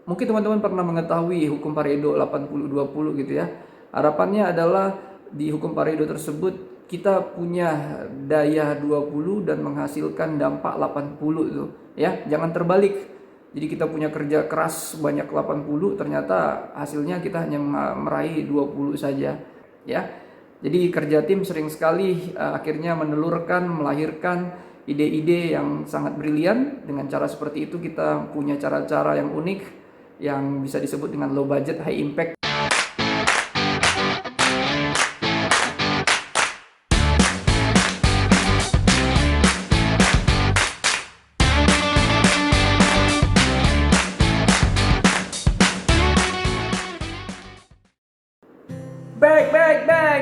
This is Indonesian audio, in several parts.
Mungkin teman-teman pernah mengetahui hukum Pareto 80-20 gitu ya. Harapannya adalah di hukum Pareto tersebut kita punya daya 20 dan menghasilkan dampak 80 itu ya. Jangan terbalik. Jadi kita punya kerja keras banyak 80, ternyata hasilnya kita hanya meraih 20 saja ya. Jadi kerja tim sering sekali akhirnya menelurkan, melahirkan ide-ide yang sangat brilian. Dengan cara seperti itu kita punya cara-cara yang unik yang bisa disebut dengan low budget high impact.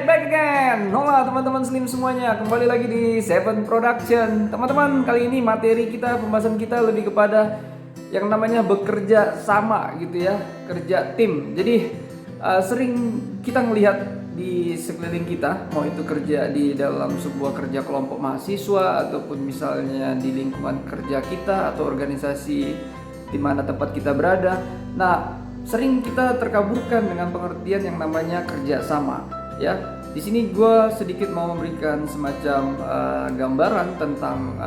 Back again. Hola teman-teman Slim semuanya, kembali lagi di Seven Production. Teman-teman, kali ini materi kita, pembahasan kita lebih kepada yang namanya bekerja sama gitu ya, kerja tim. Jadi sering kita melihat di sekeliling kita, mau itu kerja di dalam sebuah kerja kelompok mahasiswa ataupun misalnya di lingkungan kerja kita atau organisasi di mana tempat kita berada. Nah, sering kita terkaburkan dengan pengertian yang namanya kerja sama ya. Di sini gue sedikit mau memberikan semacam gambaran tentang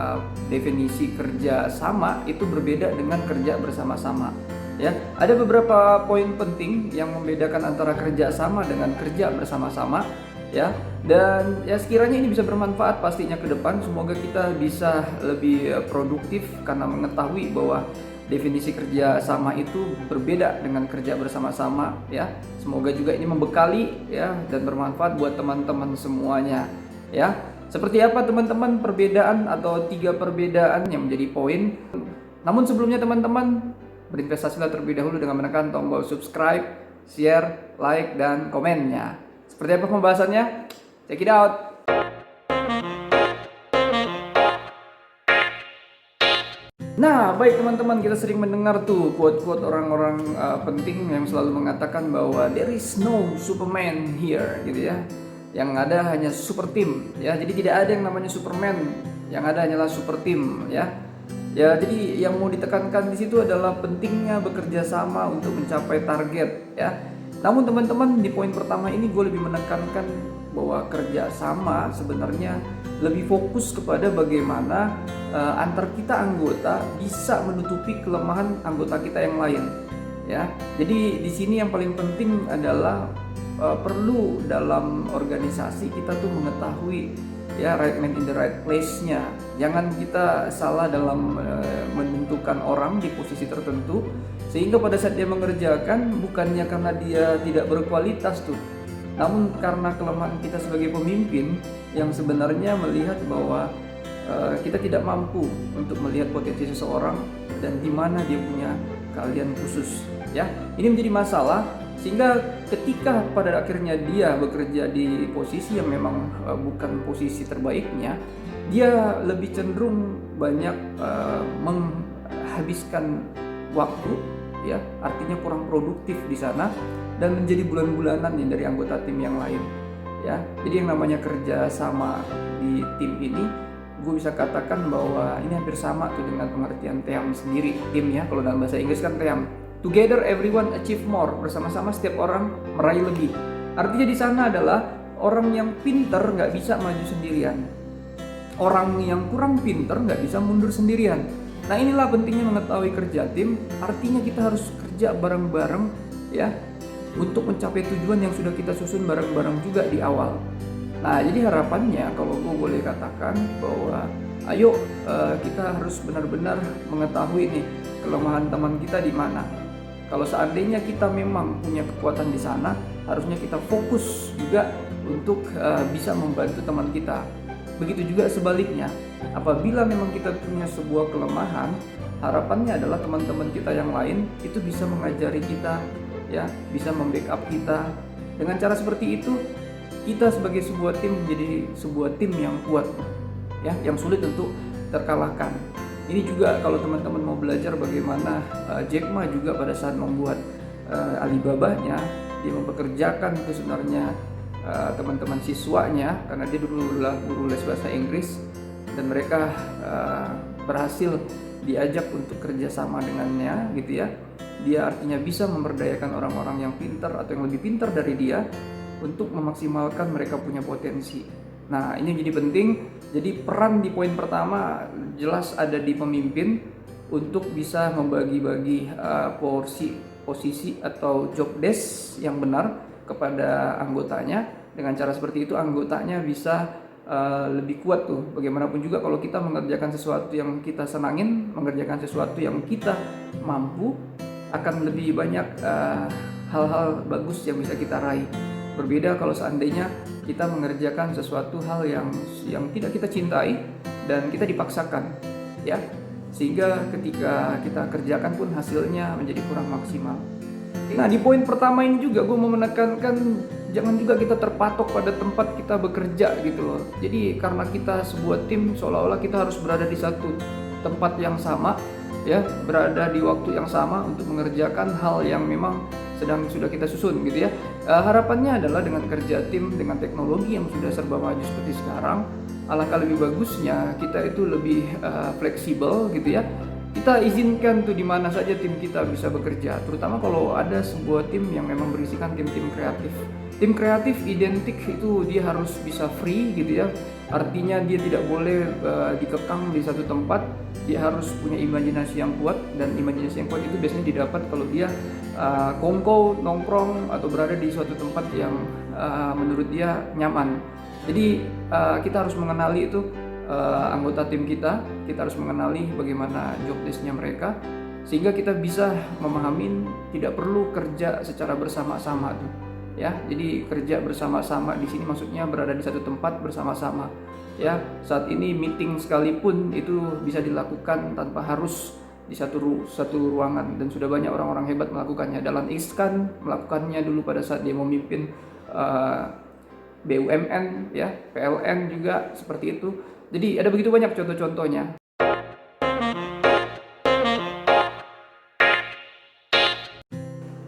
definisi kerja sama itu berbeda dengan kerja bersama-sama ya. Ada beberapa poin penting yang membedakan antara kerja sama dengan kerja bersama-sama ya. Dan ya sekiranya ini bisa bermanfaat pastinya ke depan. Semoga kita bisa lebih produktif karena mengetahui bahwa definisi kerja sama itu berbeda dengan kerja bersama-sama ya. Semoga juga ini membekali ya dan bermanfaat buat teman-teman semuanya ya. Seperti apa teman-teman perbedaan atau 3 perbedaan yang menjadi poin. Namun sebelumnya teman-teman berinvestasilah terlebih dahulu dengan menekan tombol subscribe, share, like, dan komennya. Seperti apa pembahasannya? Check it out. Nah, baik teman-teman, kita sering mendengar tuh quote-quote orang-orang penting yang selalu mengatakan bahwa there is no Superman here gitu ya. Yang ada hanya super team ya. Jadi tidak ada yang namanya Superman, yang ada hanyalah super team ya. Ya, jadi yang mau ditekankan di situ adalah pentingnya bekerja sama untuk mencapai target ya. Namun teman-teman, di poin pertama ini gue lebih menekankan bahwa kerja sama sebenarnya lebih fokus kepada bagaimana antar kita anggota bisa menutupi kelemahan anggota kita yang lain ya. Jadi di sini yang paling penting adalah perlu dalam organisasi kita tuh mengetahui ya right man in the right place-nya. Jangan kita salah dalam menentukan orang di posisi tertentu sehingga pada saat dia mengerjakan bukannya karena dia tidak berkualitas tuh, namun karena kelemahan kita sebagai pemimpin yang sebenarnya melihat bahwa kita tidak mampu untuk melihat potensi seseorang dan di mana dia punya keahlian khusus ya. Ini menjadi masalah sehingga ketika pada akhirnya dia bekerja di posisi yang memang bukan posisi terbaiknya, dia lebih cenderung banyak menghabiskan waktu ya, artinya kurang produktif di sana dan menjadi bulan-bulanan dari anggota tim yang lain ya. Jadi yang namanya kerja sama di tim ini gue bisa katakan bahwa ini hampir sama tuh dengan pengertian TEAM sendiri. Tim ya, kalau dalam bahasa Inggris kan TEAM, together everyone achieve more, bersama-sama setiap orang meraih lebih. Artinya di sana adalah orang yang pinter nggak bisa maju sendirian, orang yang kurang pinter nggak bisa mundur sendirian. Nah, inilah pentingnya mengetahui kerja tim. Artinya kita harus kerja bareng-bareng ya untuk mencapai tujuan yang sudah kita susun bareng-bareng juga di awal. Nah, jadi harapannya kalau gue boleh katakan bahwa ayo kita harus benar-benar mengetahui nih kelemahan teman kita di mana. Kalau seandainya kita memang punya kekuatan di sana, harusnya kita fokus juga untuk bisa membantu teman kita. Begitu juga sebaliknya, apabila memang kita punya sebuah kelemahan, harapannya adalah teman-teman kita yang lain itu bisa mengajari kita ya, bisa membackup kita. Dengan cara seperti itu kita sebagai sebuah tim menjadi sebuah tim yang kuat ya, yang sulit untuk terkalahkan. Ini juga kalau teman-teman mau belajar bagaimana Jack Ma juga pada saat membuat Alibaba-nya, dia mempekerjakan itu sebenarnya teman-teman siswanya karena dia dulu adalah guru les bahasa Inggris dan mereka berhasil diajak untuk kerjasama dengannya gitu ya. Dia artinya bisa memberdayakan orang-orang yang pintar atau yang lebih pintar dari dia untuk memaksimalkan mereka punya potensi. Nah, ini jadi penting. Jadi peran di poin pertama jelas ada di pemimpin untuk bisa membagi-bagi posisi atau job desk yang benar kepada anggotanya. Dengan cara seperti itu anggotanya bisa lebih kuat tuh. Bagaimanapun juga kalau kita mengerjakan sesuatu yang kita senangin, mengerjakan sesuatu yang kita mampu, akan lebih banyak hal-hal bagus yang bisa kita raih. Berbeda kalau seandainya kita mengerjakan sesuatu hal yang tidak kita cintai dan kita dipaksakan, ya, sehingga ketika kita kerjakan pun hasilnya menjadi kurang maksimal. Nah, di poin pertama ini juga gue mau menekankan jangan juga kita terpatok pada tempat kita bekerja gitu loh. Jadi karena kita sebuah tim, seolah-olah kita harus berada di satu tempat yang sama, ya, berada di waktu yang sama untuk mengerjakan hal yang memang sudah kita susun gitu ya. Harapannya adalah dengan kerja tim, dengan teknologi yang sudah serba maju seperti sekarang, alangkah lebih bagusnya kita itu lebih fleksibel gitu ya. Kita izinkan tuh di mana saja tim kita bisa bekerja, terutama kalau ada sebuah tim yang memang berisikan tim-tim kreatif. Tim kreatif identik itu dia harus bisa free gitu ya. Artinya dia tidak boleh dikekang di satu tempat. Dia harus punya imajinasi yang kuat, dan imajinasi yang kuat itu biasanya didapat kalau dia kongko, nongkrong atau berada di suatu tempat yang menurut dia nyaman. Jadi kita harus mengenali itu anggota tim kita harus mengenali bagaimana job desk-nya mereka, sehingga kita bisa memahami tidak perlu kerja secara bersama-sama tuh. Ya, jadi kerja bersama-sama di sini maksudnya berada di satu tempat bersama-sama. Ya, saat ini meeting sekalipun itu bisa dilakukan tanpa harus di satu ruangan, dan sudah banyak orang-orang hebat melakukannya. Dahlan Iskan melakukannya dulu pada saat dia memimpin BUMN, ya, PLN juga seperti itu. Jadi ada begitu banyak contoh-contohnya.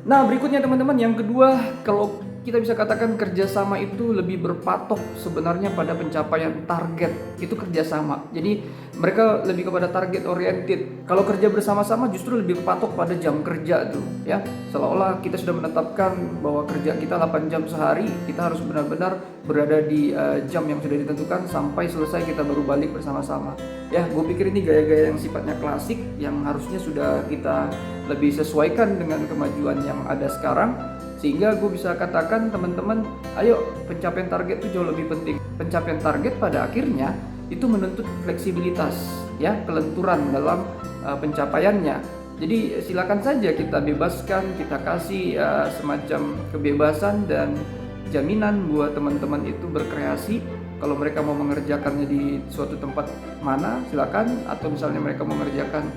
Nah, berikutnya teman-teman, yang kedua, kalau kita bisa katakan kerjasama itu lebih berpatok sebenarnya pada pencapaian target. Itu kerjasama. Jadi mereka lebih kepada target oriented. Kalau kerja bersama-sama justru lebih berpatok pada jam kerja tuh, ya. Seolah-olah kita sudah menetapkan bahwa kerja kita 8 jam sehari, kita harus benar-benar berada di jam yang sudah ditentukan sampai selesai kita baru balik bersama-sama. Ya, gue pikir ini gaya-gaya yang sifatnya klasik yang harusnya sudah kita lebih sesuaikan dengan kemajuan yang ada sekarang, sehingga gue bisa katakan teman-teman, ayo, pencapaian target itu jauh lebih penting. Pencapaian target pada akhirnya itu menuntut fleksibilitas, ya, kelenturan dalam pencapaiannya. Jadi silakan saja kita bebaskan, kita kasih semacam kebebasan dan jaminan buat teman-teman itu berkreasi. Kalau mereka mau mengerjakannya di suatu tempat mana, silakan. Atau misalnya mereka mau mengerjakan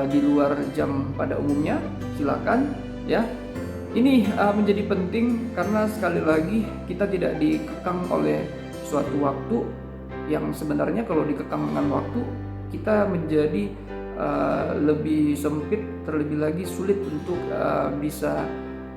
di luar jam pada umumnya, silakan, ya. Ini menjadi penting karena sekali lagi kita tidak dikekang oleh suatu waktu yang sebenarnya kalau dikekang dengan waktu kita menjadi lebih sempit, terlebih lagi sulit untuk bisa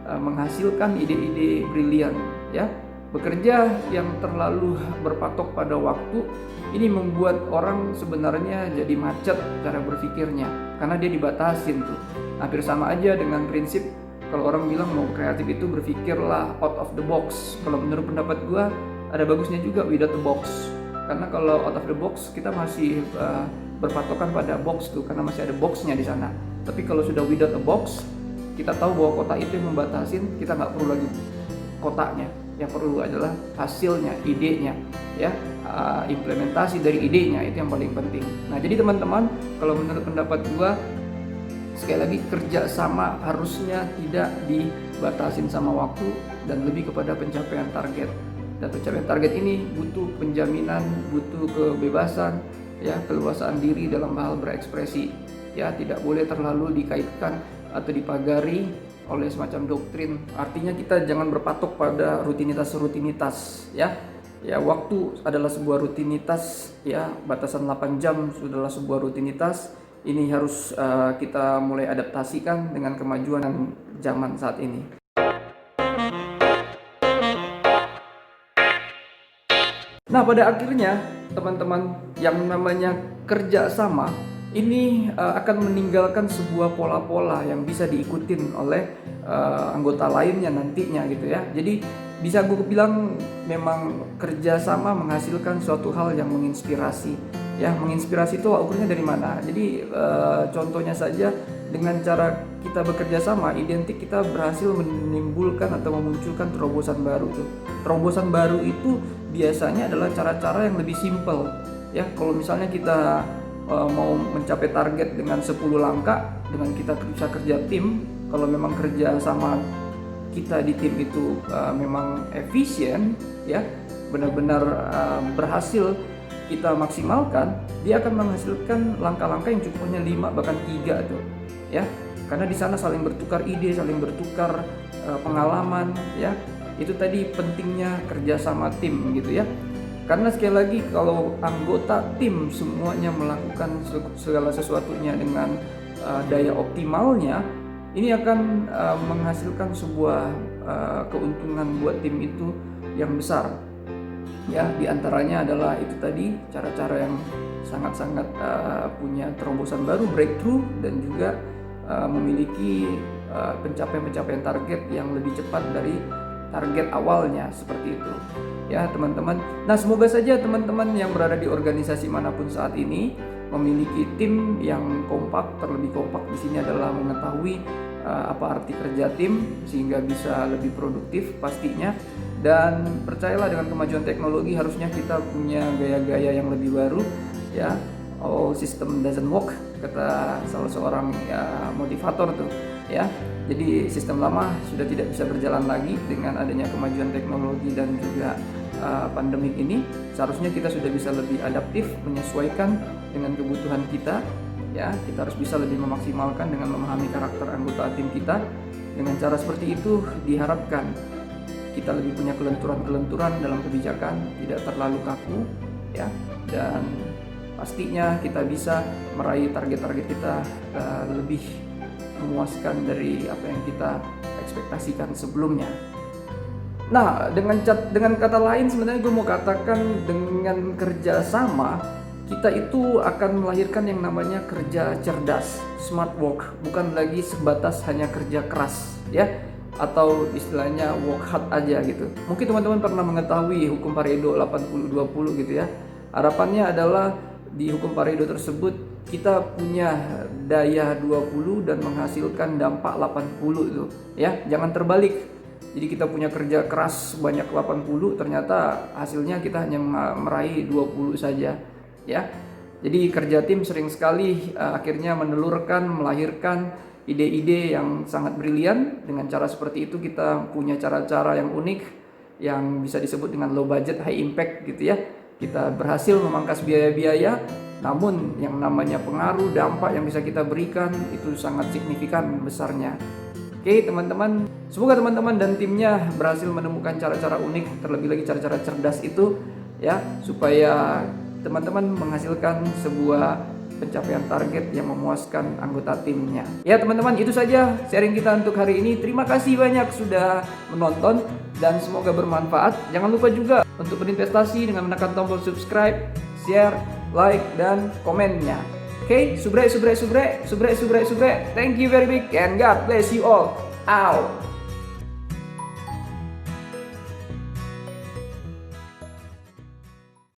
menghasilkan ide-ide brilian, ya. Bekerja yang terlalu berpatok pada waktu ini membuat orang sebenarnya jadi macet cara berpikirnya, karena dia dibatasin tuh. Hampir sama aja dengan prinsip kalau orang bilang mau kreatif itu berpikirlah out of the box. Kalau menurut pendapat gua ada bagusnya juga without the box, karena kalau out of the box kita masih berpatokan pada box tuh karena masih ada boxnya di sana. Tapi kalau sudah without a box, kita tahu bahwa kotak itu yang membatasin, kita nggak perlu lagi kotaknya. Yang perlu adalah hasilnya, idenya, ya, implementasi dari idenya, itu yang paling penting. Nah, jadi teman-teman, kalau menurut pendapat gua, sekali lagi kerjasama harusnya tidak dibatasin sama waktu dan lebih kepada pencapaian target. Dan pencapaian target ini butuh penjaminan, butuh kebebasan, ya, keluasaan diri dalam hal berekspresi, ya, tidak boleh terlalu dikaitkan atau dipagari oleh semacam doktrin. Artinya kita jangan berpatok pada rutinitas, ya. Ya, waktu adalah sebuah rutinitas, ya, batasan 8 jam adalah sebuah rutinitas. Ini harus kita mulai adaptasikan dengan kemajuan zaman saat ini. Nah, pada akhirnya teman-teman, yang namanya kerja sama ini akan meninggalkan sebuah pola-pola yang bisa diikutin oleh anggota lainnya nantinya gitu ya. Jadi bisa gue bilang memang kerjasama menghasilkan suatu hal yang menginspirasi. Ya, menginspirasi itu ukurnya dari mana? Jadi contohnya saja dengan cara kita bekerja sama, identik kita berhasil menimbulkan atau memunculkan terobosan baru tuh. Terobosan baru itu biasanya adalah cara-cara yang lebih simpel. Ya, kalau misalnya kita mau mencapai target dengan 10 langkah, dengan kita bisa kerja tim, kalau memang kerja sama kita di tim itu memang efisien, ya benar-benar berhasil kita maksimalkan, dia akan menghasilkan langkah-langkah yang cukup hanya 5 bahkan 3 tuh, ya. Karena di sana saling bertukar ide, saling bertukar pengalaman, ya. Itu tadi pentingnya kerjasama tim gitu ya. Karena sekali lagi kalau anggota tim semuanya melakukan segala sesuatunya dengan daya optimalnya, ini akan menghasilkan sebuah keuntungan buat tim itu yang besar. Ya, diantaranya adalah itu tadi cara-cara yang sangat-sangat punya terobosan baru, breakthrough, dan juga memiliki pencapaian-pencapaian target yang lebih cepat dari target awalnya, seperti itu ya teman-teman. Nah, semoga saja teman-teman yang berada di organisasi manapun saat ini memiliki tim yang kompak. Terlebih kompak di sini adalah mengetahui apa arti kerja tim sehingga bisa lebih produktif pastinya. Dan percayalah, dengan kemajuan teknologi harusnya kita punya gaya-gaya yang lebih baru ya. Oh, system doesn't work, kata salah seorang motivator tuh ya. Jadi sistem lama sudah tidak bisa berjalan lagi dengan adanya kemajuan teknologi dan juga pandemik ini. Seharusnya kita sudah bisa lebih adaptif, menyesuaikan dengan kebutuhan kita ya. Kita harus bisa lebih memaksimalkan dengan memahami karakter anggota tim kita. Dengan cara seperti itu diharapkan kita lebih punya kelenturan-kelenturan dalam kebijakan, tidak terlalu kaku ya, dan pastinya kita bisa meraih target-target kita lebih memuaskan dari apa yang kita ekspektasikan sebelumnya. Nah, dengan kata lain sebenarnya gue mau katakan, dengan kerja sama kita itu akan melahirkan yang namanya kerja cerdas, smart work, bukan lagi sebatas hanya kerja keras ya, atau istilahnya work hard aja gitu. Mungkin teman-teman pernah mengetahui hukum Pareto 80-20 gitu ya. Harapannya adalah di hukum Pareto tersebut kita punya daya 20 dan menghasilkan dampak 80 itu ya. Jangan terbalik. Jadi kita punya kerja keras banyak 80, ternyata hasilnya kita hanya meraih 20 saja ya. Jadi kerja tim sering sekali akhirnya menelurkan, melahirkan ide-ide yang sangat brilian. Dengan cara seperti itu kita punya cara-cara yang unik yang bisa disebut dengan low budget high impact gitu ya. Kita berhasil memangkas biaya-biaya, namun yang namanya pengaruh, dampak yang bisa kita berikan itu sangat signifikan besarnya. Oke teman-teman, semoga teman-teman dan timnya berhasil menemukan cara-cara unik, terlebih lagi cara-cara cerdas itu ya, supaya teman-teman menghasilkan sebuah pencapaian target yang memuaskan anggota timnya. Ya teman-teman, itu saja sharing kita untuk hari ini. Terima kasih banyak sudah menonton dan semoga bermanfaat. Jangan lupa juga untuk berinvestasi dengan menekan tombol subscribe, share, like, dan komennya. Okay, subre. Thank you very big and God bless you all. Out.